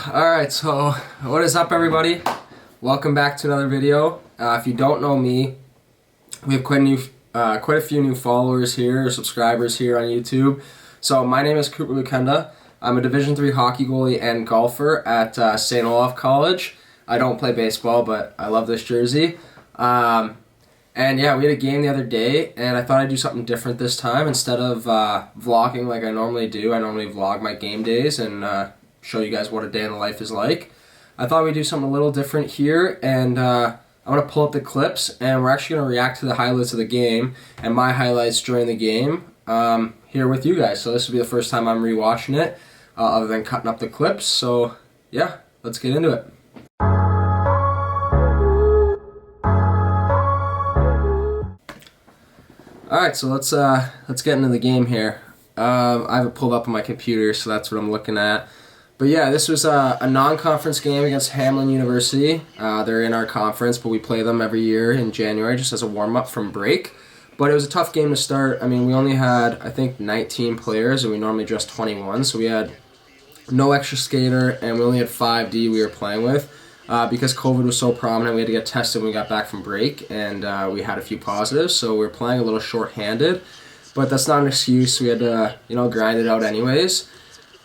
Alright, so what is up, everybody? Welcome back to another video. If you don't know me, we have quite a few new followers here, or subscribers here on YouTube. So my name is Cooper Lukenda. I'm a Division III hockey goalie and golfer at St. Olaf College. I don't play baseball, but I love this jersey. And yeah, we had a game the other day, and I thought I'd do something different this time. Instead of vlogging like I normally do, I normally vlog my game days and show you guys what a day in the life is like. I thought we'd do something a little different here, and I'm going to pull up the clips, and we're actually going to react to the highlights of the game and my highlights during the game here with you guys. So this will be the first time I'm rewatching it, other than cutting up the clips. So yeah, let's get into it. Alright, so let's get into the game here. I have it pulled up on my computer, so that's what I'm looking at. But yeah, this was a non-conference game against Hamline University. They're in our conference, but we play them every year in January just as a warm-up from break. But it was a tough game to start. I mean, we only had, I think, 19 players, and we normally just 21. So we had no extra skater, and we only had 5D we were playing with. Because COVID was so prominent, we had to get tested when we got back from break, and we had a few positives, so we were playing a little short-handed. But that's not an excuse. We had to, grind it out anyways.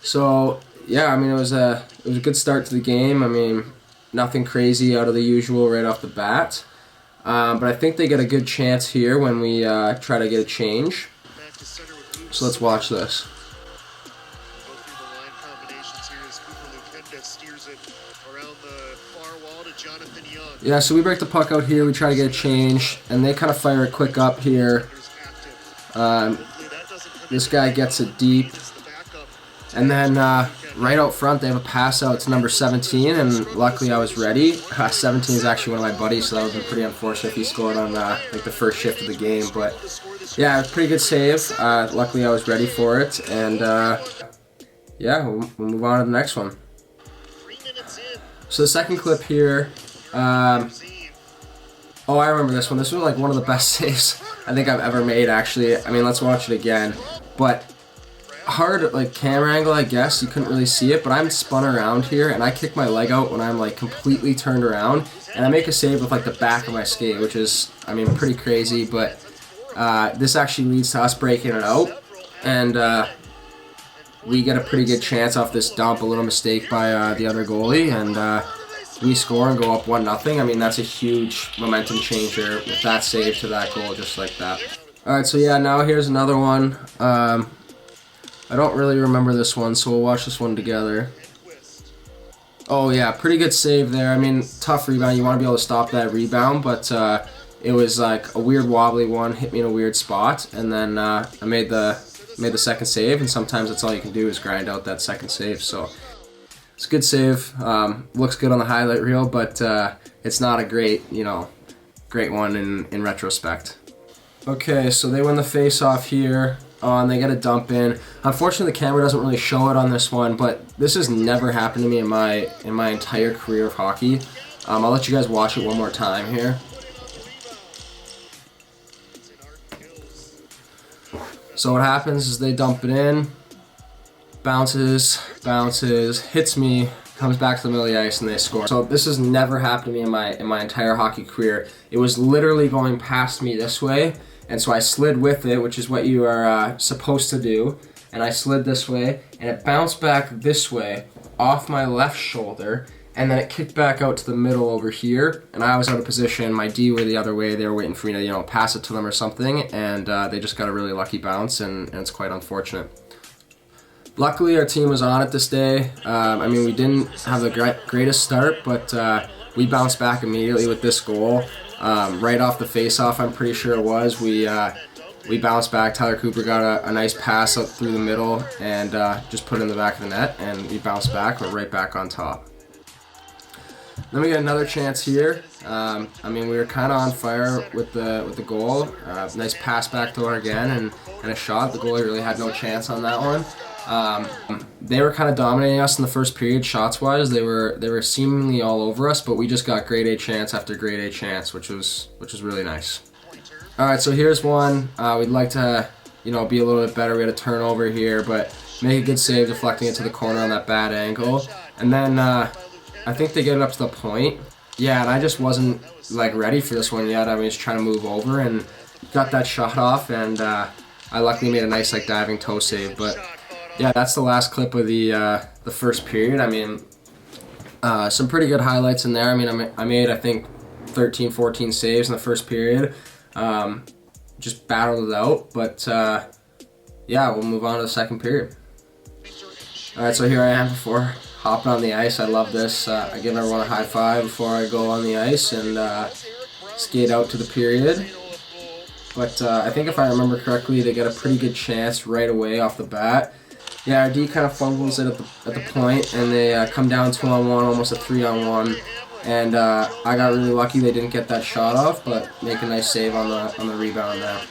So yeah, I mean, it was a good start to the game. I mean, nothing crazy out of the usual right off the bat. But I think they get a good chance here when we try to get a change. So let's watch this. Yeah, so we break the puck out here, we try to get a change, and they kind of fire it quick up here. This guy gets it deep, and then right out front they have a pass out to number 17, and luckily I was ready. 17 is actually one of my buddies, so that would have been pretty unfortunate if he scored on like the first shift of the game. But yeah, it was a pretty good save. Luckily I was ready for it, and yeah, we'll move on to the next one. So the second clip here, oh, I remember this one. This was like one of the best saves I think I've ever made, actually. I mean, let's watch it again. But hard, like, camera angle, I guess. You couldn't really see it, but I'm spun around here, and I kick my leg out when I'm, like, completely turned around. And I make a save with, like, the back of my skate, which is, I mean, pretty crazy. But this actually leads to us breaking it out. And we get a pretty good chance off this dump, a little mistake by the other goalie, and we score and go up 1-0. I mean, that's a huge momentum changer with that save to that goal, just like that. Alright, so yeah, now here's another one. I don't really remember this one, so we'll watch this one together. Oh yeah, pretty good save there. I mean, tough rebound. You want to be able to stop that rebound, but it was like a weird wobbly one, hit me in a weird spot, and then I made the second save, and sometimes that's all you can do is grind out that second save. So it's a good save. Looks good on the highlight reel, but it's not a great one in retrospect. Okay, so they win the face-off here, and they get a dump in. Unfortunately, the camera doesn't really show it on this one, but this has never happened to me in my entire career of hockey. I'll let you guys watch it one more time here. So what happens is they dump it in, bounces, hits me, comes back to the middle of the ice, and they score. So this has never happened to me in my entire hockey career. It was literally going past me this way, and so I slid with it, which is what you are supposed to do. And I slid this way, and it bounced back this way off my left shoulder, and then it kicked back out to the middle over here, and I was out of position. My D were the other way. They were waiting for me to, pass it to them or something, and they just got a really lucky bounce, and it's quite unfortunate. Luckily, our team was on it this day. I mean, we didn't have the greatest start, but we bounced back immediately with this goal. Right off the face-off, I'm pretty sure it was. We bounced back. Tyler Cooper got a nice pass up through the middle and just put it in the back of the net, and we bounced back. We're right back on top. Then we get another chance here. I mean, we were kind of on fire with the goal. Nice pass back door again, and a shot. The goalie really had no chance on that one. They were kind of dominating us in the first period, shots-wise. They were seemingly all over us, but we just got grade A chance after grade A chance, which was really nice. All right, so here's one. We'd like to, be a little bit better. We had a turnover here, but make a good save, deflecting it to the corner on that bad angle. And then I think they get it up to the point. Yeah, and I just wasn't like ready for this one yet. I was trying to move over and got that shot off, and I luckily made a nice like diving toe save. But yeah, that's the last clip of the first period. I mean, some pretty good highlights in there. I mean, I made I think 13, 14 saves in the first period. Just battled it out, but yeah, we'll move on to the second period. Alright, so here I am before hopping on the ice. I love this. I give everyone a high five before I go on the ice and skate out to the period. But I think if I remember correctly, they get a pretty good chance right away off the bat. Yeah, our D kind of fumbles it at the point, and they come down 2-on-1, almost a 3-on-1. And I got really lucky they didn't get that shot off, but make a nice save on the rebound there.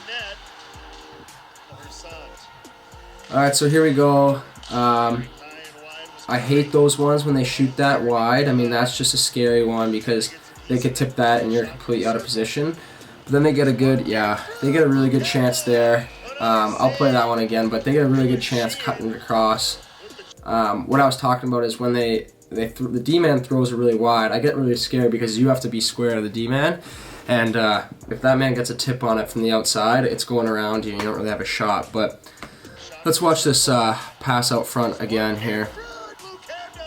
Alright, so here we go. I hate those ones when they shoot that wide. I mean, that's just a scary one because they could tip that and you're completely out of position. But then they get they get a really good chance there. I'll play that one again, but they get a really good chance cutting it across. What I was talking about is when the D-man throws it really wide, I get really scared because you have to be square to the D-man. And if that man gets a tip on it from the outside, it's going around you and you don't really have a shot. But let's watch this pass out front again here.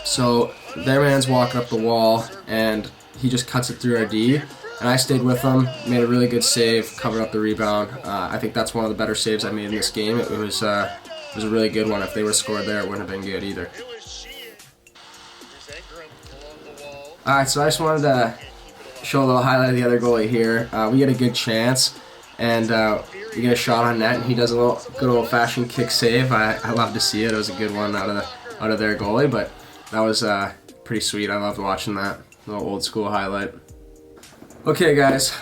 So their man's walking up the wall, and he just cuts it through our D. And I stayed with him, made a really good save, covered up the rebound. I think that's one of the better saves I made in this game. It was a really good one. If they were scored there, it wouldn't have been good either. Alright, so I just wanted to show a little highlight of the other goalie here. We get a good chance, and we get a shot on net, and he does a little good old-fashioned kick save. I love to see it. It was a good one out of their goalie, but that was pretty sweet. I loved watching that little old-school highlight. Okay, guys.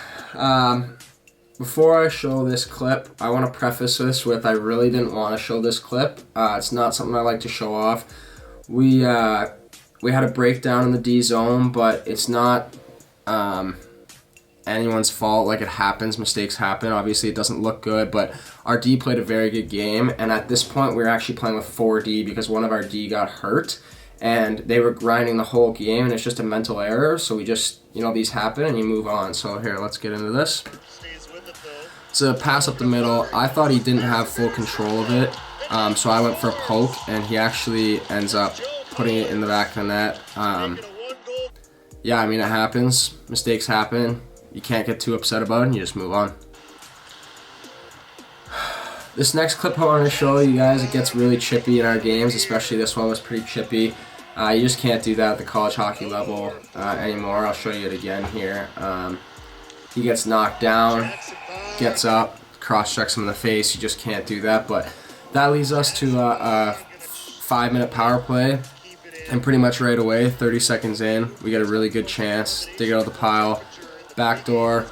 Before I show this clip, I want to preface this with I really didn't want to show this clip. It's not something I like to show off. We had a breakdown in the D zone, but it's not anyone's fault. Like, it happens, mistakes happen. Obviously, it doesn't look good, but our D played a very good game, and at this point, we were actually playing with 4D because one of our D got hurt, and they were grinding the whole game, and it's just a mental error, so we just, these happen, and you move on. So here, let's get into this. It's a pass up the middle. I thought he didn't have full control of it, so I went for a poke, and he actually ends up putting it in the back of the net. Yeah, I mean, it happens. Mistakes happen. You can't get too upset about it, and you just move on. This next clip I want to show you guys, it gets really chippy in our games, especially this one was pretty chippy. You just can't do that at the college hockey level anymore. I'll show you it again here. He gets knocked down, gets up, cross-checks him in the face. You just can't do that, but that leads us to a 5-minute power play. And pretty much right away, 30 seconds in, we get a really good chance. Dig it out of the pile, backdoor,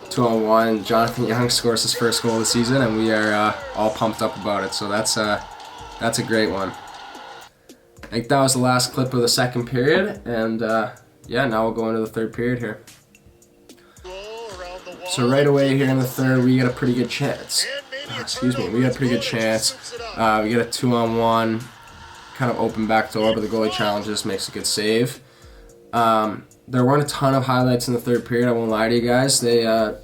2-on-1. Jonathan Young scores his first goal of the season, and we are all pumped up about it. So that's a great one. I think that was the last clip of the second period, and yeah, now we'll go into the third period here. So right away here in the third, we get a pretty good chance. We get a pretty good chance. We get a 2-on-1. Kind of open back door, but the goalie challenges, makes a good save. There weren't a ton of highlights in the third period, I won't lie to you guys. There's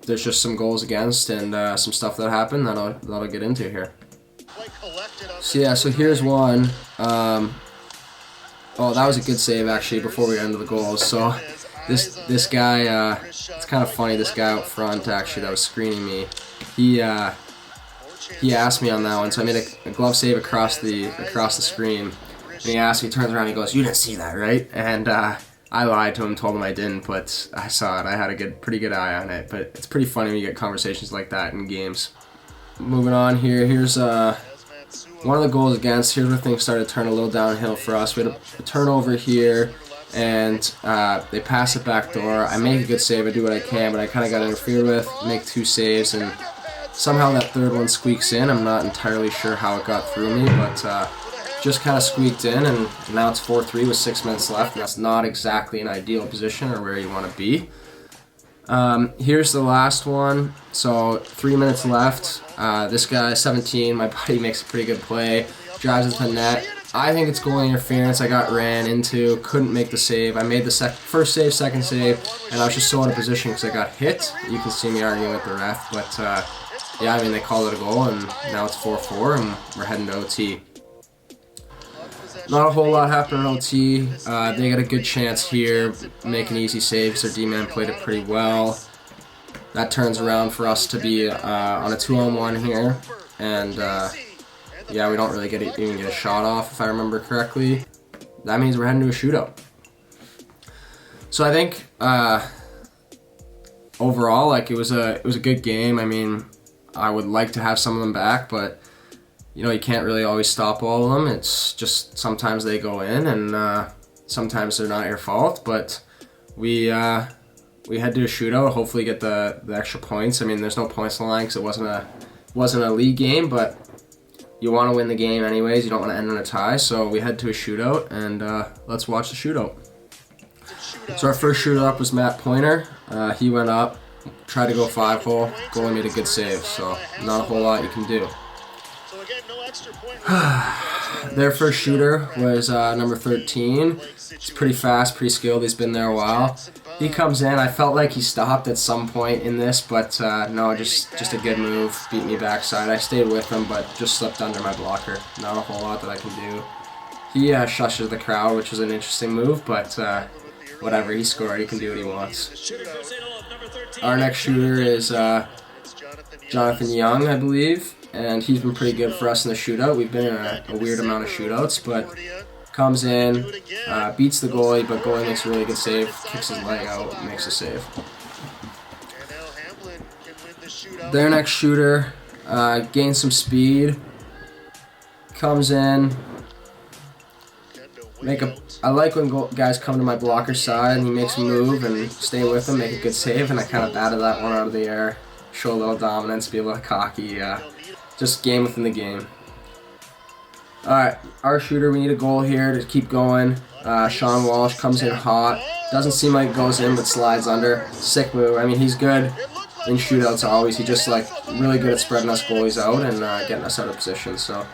just some goals against and some stuff that happened that I'll get into here. So yeah, so here's one. Oh, that was a good save actually before we got into the goals. So this guy, it's kind of funny, this guy out front actually that was screening me, he asked me on that one, so I made a glove save across the screen, and he asked me, turns around, he goes, "You didn't see that, right?" And I lied to him, told him I didn't, but I saw it. I had a pretty good eye on it, but it's pretty funny when you get conversations like that in games. Moving on here, here's one of the goals against. Here's where things started to turn a little downhill for us. We had a turnover here, and they pass it back door. I make a good save, I do what I can, but I kind of got interfered with, make 2 saves, and somehow that third one squeaks in. I'm not entirely sure how it got through me, but just kind of squeaked in, and now it's 4-3 with 6 minutes left, and that's not exactly an ideal position or where you want to be. Here's the last one. So 3 minutes left. This guy, 17, my buddy makes a pretty good play. Drives into the net. I think it's goal interference. I got ran into, couldn't make the save. I made the first save, second save, and I was just so out of position because I got hit. You can see me arguing with the ref, but yeah, I mean, they called it a goal, and now it's 4-4, and we're heading to OT. Not a whole lot happened in OT. They got a good chance here, making easy saves. Their D-man played it pretty well. That turns around for us to be on a 2-on-1 here, and yeah, we don't really even get a shot off, if I remember correctly. That means we're heading to a shootout. So I think overall, like, it was a good game. I mean, I would like to have some of them back, but you know, you can't really always stop all of them. It's just sometimes they go in, and sometimes they're not your fault. But we head to a shootout. Hopefully, get the extra points. I mean, there's no points on the line because it wasn't a league game, but you want to win the game anyways. You don't want to end in a tie. So we head to a shootout, and let's watch the shootout. So our first shooter up was Matt Pointer. He went up, tried to go 5-hole. Goalie made a good save. So not a whole lot you can do. Their first shooter was number 13. He's pretty fast, pretty skilled. He's been there a while. He comes in. I felt like he stopped at some point in this, but no, just a good move. Beat me backside. I stayed with him, but just slipped under my blocker. Not a whole lot that I can do. He shushes the crowd, which was an interesting move, but whatever. He scored. He can do what he wants. Our next shooter is Jonathan Young, I believe. And he's been pretty good for us in the shootout. We've been in a weird amount of shootouts, but comes in, beats the goalie, but goalie makes a really good save, kicks his leg out, makes a save. Their next shooter gains some speed, comes in, I like when guys come to my blocker side and he makes a move and stay with him, make a good save, and I kind of batted that one out of the air, show a little dominance, be a little cocky. Just game within the game. Alright, our shooter, we need a goal here to keep going. Sean Walsh comes in hot. Doesn't seem like it goes in, but slides under. Sick move. I mean, he's good in shootouts always. He's just like really good at spreading us goalies out and getting us out of position. So,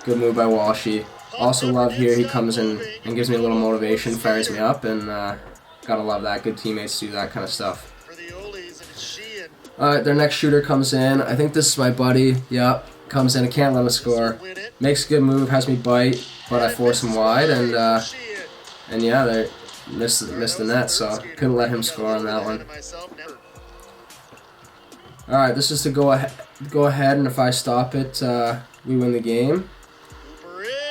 good move by Walshy. Also love here, he comes in and gives me a little motivation, fires me up, and gotta love that. Good teammates do that kind of stuff. Alright, their next shooter comes in. I think this is my buddy. Yep, comes in. I can't let him score. Makes a good move, has me bite, but I force him wide, and yeah, they missed the net, so couldn't let him score on that one. Alright, this is to go ahead, and if I stop it, we win the game.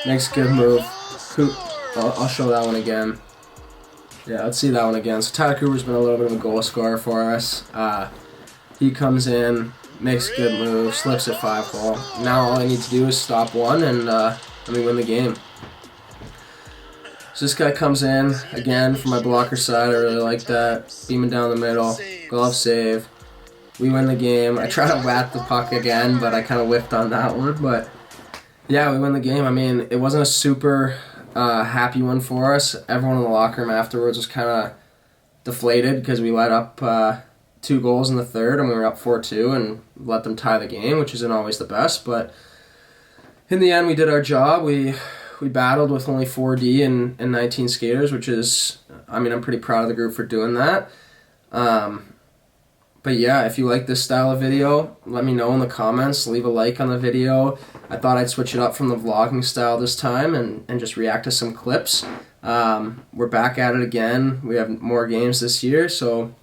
Makes a good move. I'll show that one again. Yeah, let's see that one again. So Tyler Cooper's been a little bit of a goal scorer for us. He comes in, makes a good move, slips at 5-hole. Now all I need to do is stop one, and let me win the game. So this guy comes in, again, from my blocker side. I really like that. Beaming down the middle, glove save. We win the game. I try to whack the puck again, but I kind of whiffed on that one. But yeah, we win the game. I mean, it wasn't a super happy one for us. Everyone in the locker room afterwards was kind of deflated because we let up 2 goals in the third, and we were up 4-2 and let them tie the game, which isn't always the best. But in the end, we did our job. We battled with only 4D and 19 skaters, which is, I mean, I'm pretty proud of the group for doing that. But yeah, if you like this style of video, let me know in the comments. Leave a like on the video. I thought I'd switch it up from the vlogging style this time and just react to some clips. We're back at it again. We have more games this year, so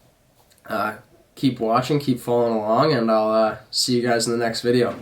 keep watching, keep following along, and I'll see you guys in the next video.